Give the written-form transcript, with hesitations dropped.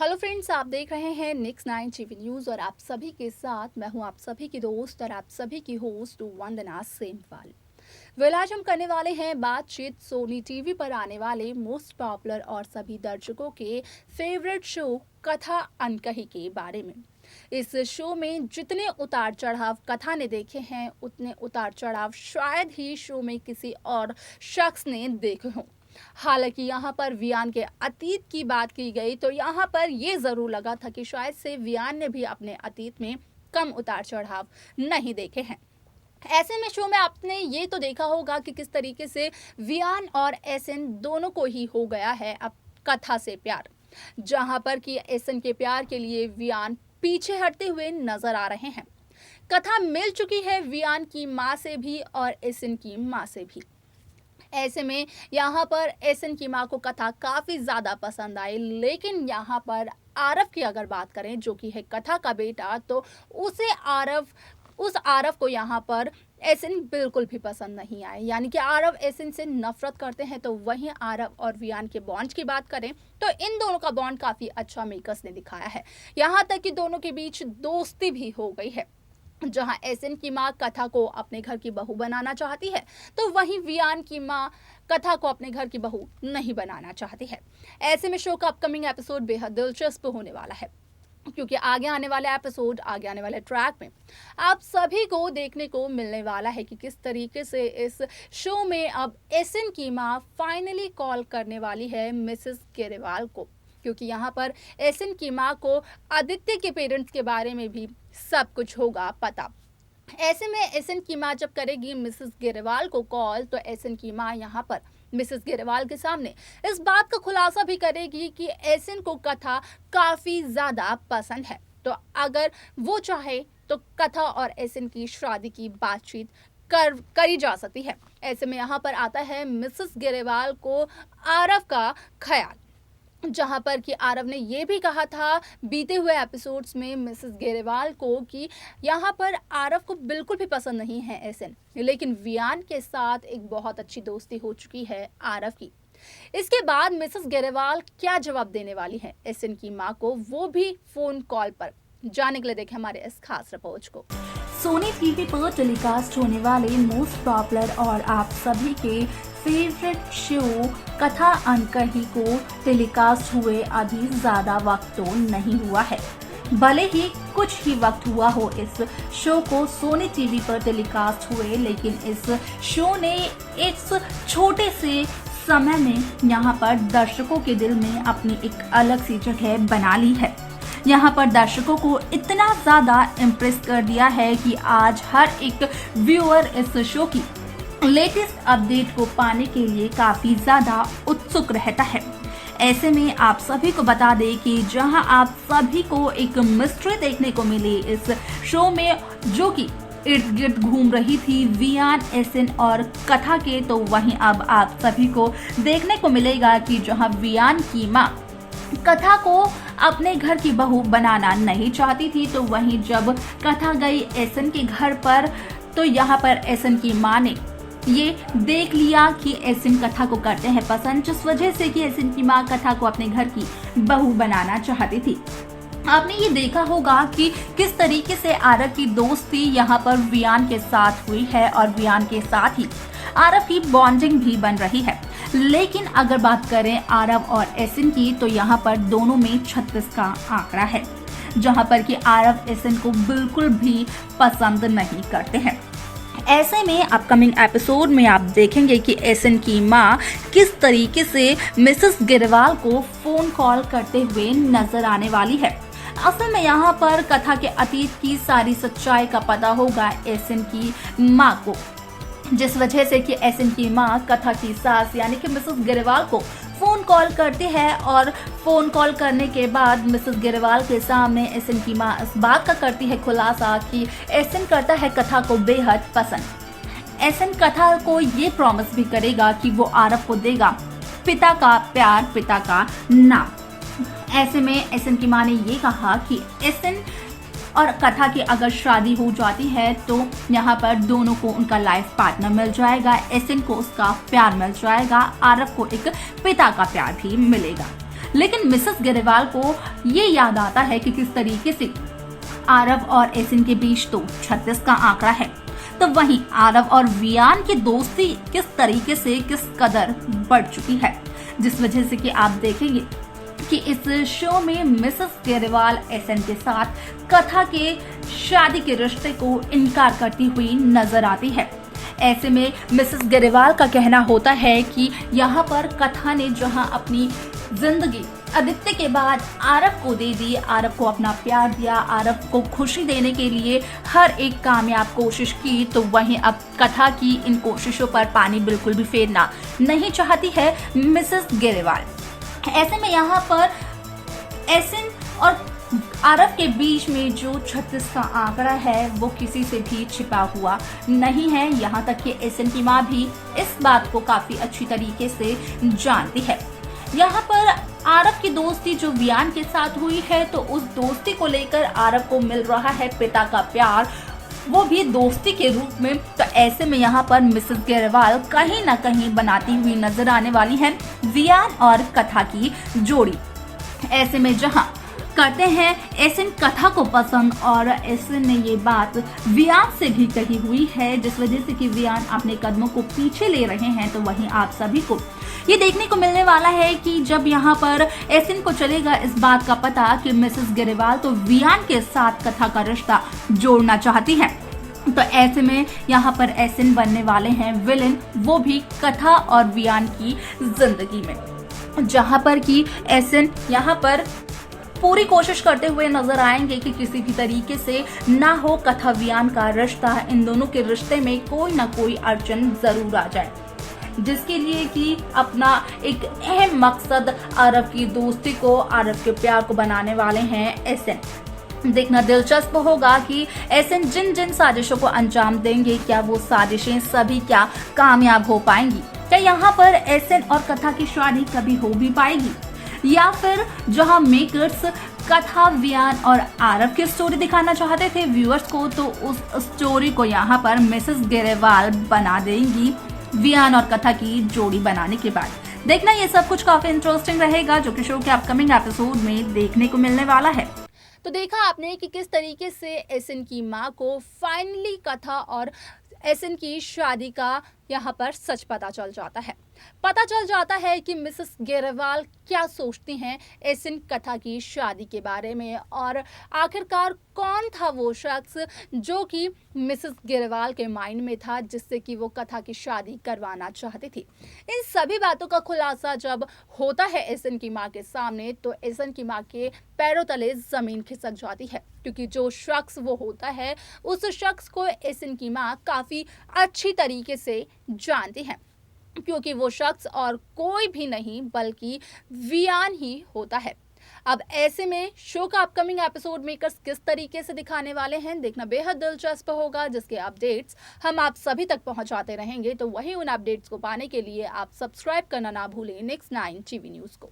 Hello friends, आप देख रहे हैं नेक्स्ट 9 टीवी न्यूज़ और आप सभी के साथ मैं हूं आप सभी की दोस्त और आप सभी की होस्ट वंदना सेमवाल। आज हम करने वाले हैं बातचीत सोनी टीवी पर आने वाले मोस्ट पॉपुलर और सभी दर्शकों के फेवरेट शो कथा अनकही के बारे में। इस शो में जितने उतार चढ़ाव कथा ने देखे हैं उतने उतार चढ़ाव शायद ही शो में किसी और शख्स ने देखे हों। हालांकि यहाँ पर वियान के अतीत की बात की गई तो यहाँ पर ये ज़रूर लगा था कि शायद से वियान ने भी अपने अतीत में कम उतार चढ़ाव नहीं देखे हैं। ऐसे में शो में आपने ये तो देखा होगा कि किस तरीके से वियान और एसन दोनों को ही हो गया है अब कथा से प्यार, जहाँ पर कि एसन के प्यार के लिए वियान पीछे हटते हुए नजर आ रहे हैं। कथा मिल चुकी है वियान की माँ से भी और एसन की माँ से भी। ऐसे में यहाँ पर एसन की माँ को कथा काफ़ी ज़्यादा पसंद आई, लेकिन यहाँ पर आरव की अगर बात करें जो कि है कथा का बेटा, तो उस आरव को यहाँ पर एसन बिल्कुल भी पसंद नहीं आए। यानी कि आरव एसन से नफरत करते हैं। तो वहीं आरव और वियान के बॉन्ड की बात करें तो इन दोनों का बॉन्ड काफ़ी अच्छा मेकर्स ने दिखाया है। यहाँ तक कि दोनों के बीच दोस्ती भी हो गई है। जहां एसन की माँ कथा को अपने घर की बहू बनाना चाहती है तो वहीं वियान की माँ कथा को अपने घर की बहू नहीं बनाना चाहती है। ऐसे में शो का अपकमिंग एपिसोड बेहद दिलचस्प होने वाला है, क्योंकि आगे आने वाले ट्रैक में आप सभी को देखने को मिलने वाला है कि किस तरीके से इस शो में अब एसन की माँ फाइनली कॉल करने वाली है मिसेस गेरेवाल को, क्योंकि यहाँ पर एसन की माँ को आदित्य के पेरेंट्स के बारे में भी सब कुछ होगा पता। ऐसे में एसन की माँ जब करेगी मिसेस गेरेवाल को कॉल तो एसन की माँ यहाँ पर मिसेस गेरेवाल के सामने इस बात का खुलासा भी करेगी कि एसन को कथा काफ़ी ज़्यादा पसंद है। तो अगर वो चाहे तो कथा और एसन की शादी की बातचीत करी जा सकती है। ऐसे में यहाँ पर आता है मिसेस गेरेवाल को आरव का ख्याल, जहां पर कि आरव ने ये भी कहा था बीते हुए एपिसोड्स में मिसेस गेरेवाल को कि यहाँ पर आरव को बिल्कुल भी पसंद नहीं है एसन, लेकिन वियान के साथ एक बहुत अच्छी दोस्ती हो चुकी है आरव की। इसके बाद मिसेस गेरेवाल क्या जवाब देने वाली है एसन की माँ को, वो भी फोन कॉल पर जाने के लिए देखें हमारे इस खास रिपोर्ट को। सोनी टीवी पर टेलीकास्ट होने वाले मोस्ट पॉपुलर और आप सभी के फेवरेट शो कथा अनकही को टेलीकास्ट हुए अभी ज्यादा वक्त तो नहीं हुआ है। भले ही कुछ ही वक्त हुआ हो इस शो को सोनी टीवी पर टेलीकास्ट हुए, लेकिन इस शो ने इस छोटे से समय में यहाँ पर दर्शकों के दिल में अपनी एक अलग सी जगह बना ली है। यहाँ पर दर्शकों को इतना ज़्यादा इम्प्रेस कर दिया है कि आज हर एक व्यूअर इस शो की लेटेस्ट अपडेट को पाने के लिए काफ़ी ज़्यादा उत्सुक रहता है। ऐसे में आप सभी को बता दें कि जहां आप सभी को एक मिस्ट्री देखने को मिली इस शो में, जो कि इर्द गिर्द घूम रही थी वियान, एसन और कथा के, तो वहीं अब आप सभी को देखने को मिलेगा कि जहां वियान की माँ कथा को अपने घर की बहू बनाना नहीं चाहती थी, तो वहीं जब कथा गई एसन के घर पर तो यहाँ पर एसन की माँ ने ये देख लिया कि एसन कथा को करते हैं पसंद, जिस वजह से कि एसन की माँ कथा को अपने घर की बहू बनाना चाहती थी। आपने ये देखा होगा कि किस तरीके से आरव की दोस्ती यहाँ पर वियान के साथ हुई है और वियान के साथ ही आरव की बॉन्डिंग भी बन रही है। लेकिन अगर बात करें आरव और एसन की तो यहाँ पर दोनों में 36 का आंकड़ा है, जहाँ पर कि आरव एसन को बिल्कुल भी पसंद नहीं करते हैं। ऐसे में अपकमिंग एपिसोड में आप देखेंगे कि एसन की माँ किस तरीके से मिसेस गेरेवाल को फोन कॉल करते हुए नजर आने वाली है। असल में यहाँ पर कथा के अतीत की सारी सच्चाई का पता होगा एसन की माँ को, जिस वजह से कि एसन की माँ कथा की सास यानी कि मिसेस गेरेवाल को फोन कॉल करती है और फोन कॉल करने के बाद मिसेस गेरेवाल के सामने एसन की माँ इस बात का करती है खुलासा कि एसन करता है कथा को बेहद पसंद। एसन कथा को ये प्रॉमिस भी करेगा कि वो आरव को देगा पिता का प्यार, पिता का नाम। ऐसे में एसन की माँ ने ये कहा कि एसन और कथा की अगर शादी हो जाती है तो यहाँ पर दोनों को उनका लाइफ पार्टनर मिल जाएगा, एसन को उसका प्यार मिल जाएगा, आरव को एक पिता का प्यार भी मिलेगा। लेकिन मिसेस ग्रेवाल को ये याद आता है कि किस तरीके से आरव और एसिन के बीच तो 36 का आंकड़ा है, तो वहीं आरव और वियान की दोस्ती किस तरीके से किस कदर बढ़ चुकी है, जिस वजह से कि आप देखेंगे कि इस शो में मिसेस ग्रेवाल एसिन के साथ कथा के शादी के रिश्ते को इनकार करती हुई नजर आती है। ऐसे में मिसेस ग्रेवाल का कहना होता है कि यहाँ पर कथा ने जहाँ अपनी जिंदगी आदित्य के बाद आरव को दे दी, आरव को अपना प्यार दिया, आरव को खुशी देने के लिए हर एक कामयाब कोशिश की, तो वहीं अब कथा की इन कोशिशों पर पानी बिल्कुल भी फेरना नहीं चाहती है मिसेस ग्रेवाल। ऐसे में यहाँ पर एसिन और आरव के बीच में जो 36 का आंकड़ा है वो किसी से भी छिपा हुआ नहीं है। यहाँ तक कि एसिन की माँ भी इस बात को काफी अच्छी तरीके से जानती है। यहाँ पर आरव की दोस्ती जो वियान के साथ हुई है, तो उस दोस्ती को लेकर आरव को मिल रहा है पिता का प्यार, वो भी दोस्ती के रूप में। तो ऐसे में यहाँ पर मिसेस ग्रेवाल कहीं ना कहीं बनाती हुई नजर आने वाली है वियान और कथा की जोड़ी। ऐसे में जहाँ कहते हैं एसिन कथा को पसंद और एसिन ने ये बात वियान से भी कही हुई है, जिस वजह से कि वियान अपने कदमों को पीछे ले रहे हैं, तो वहीं आप सभी को ये देखने को मिलने वाला है कि जब यहाँ पर एसिन को चलेगा इस बात का पता कि मिसेस ग्रेवाल तो वियान के साथ कथा का रिश्ता जोड़ना चाहती है, तो ऐसे में यहाँ पर एसिन बनने वाले हैं विलेन, वो भी कथा और वियान की जिंदगी में, जहाँ पर कि एसिन यहाँ पर पूरी कोशिश करते हुए नजर आएंगे कि किसी भी तरीके से ना हो कथा वियान का रिश्ता, इन दोनों के रिश्ते में कोई ना कोई अड़चन जरूर आ जाए, जिसके लिए कि अपना एक अहम मकसद आरव की दोस्ती को, आरव के प्यार को बनाने वाले हैं एसिन। देखना दिलचस्प होगा कि एसिन जिन जिन साजिशों को अंजाम देंगे, क्या वो साजिशें सभी क्या कामयाब हो पाएंगी, क्या यहाँ पर एसिन और कथा की शादी कभी हो भी पाएगी, या फिर जहां मेकर्स कथा वियान और आरव की स्टोरी दिखाना चाहते थे व्यूअर्स को, तो उस स्टोरी को यहाँ पर मिसेस ग्रेवाल बना देंगी वियान और कथा की जोड़ी बनाने के बाद। देखना ये सब कुछ काफी इंटरेस्टिंग रहेगा, जो कि शो के अपकमिंग एपिसोड में देखने को मिलने वाला है। तो देखा आपने कि किस तरीके से एसिन की माँ को फाइनली कथा और एसिन की शादी का यहाँ पर सच पता चल जाता है कि मिसेस ग्रेवाल क्या सोचती हैं एसिन कथा की शादी के बारे में, और आखिरकार कौन था वो शख्स जो कि मिसेस ग्रेवाल के माइंड में था, जिससे कि वो कथा की शादी करवाना चाहती थी। इन सभी बातों का खुलासा जब होता है एसिन की माँ के सामने, तो एसिन की माँ के पैरों तले जमीन खिसक जाती है, क्योंकि जो शख्स वो होता है उस शख्स को एसिन की माँ काफी अच्छी तरीके से जानती हैं, क्योंकि वो शख्स और कोई भी नहीं बल्कि वियान ही होता है। अब ऐसे में शो का अपकमिंग एपिसोड मेकर्स किस तरीके से दिखाने वाले हैं, देखना बेहद दिलचस्प होगा, जिसके अपडेट्स हम आप सभी तक पहुंचाते रहेंगे। तो वहीं उन अपडेट्स को पाने के लिए आप सब्सक्राइब करना ना भूलें Next 9 टीवी न्यूज़ को।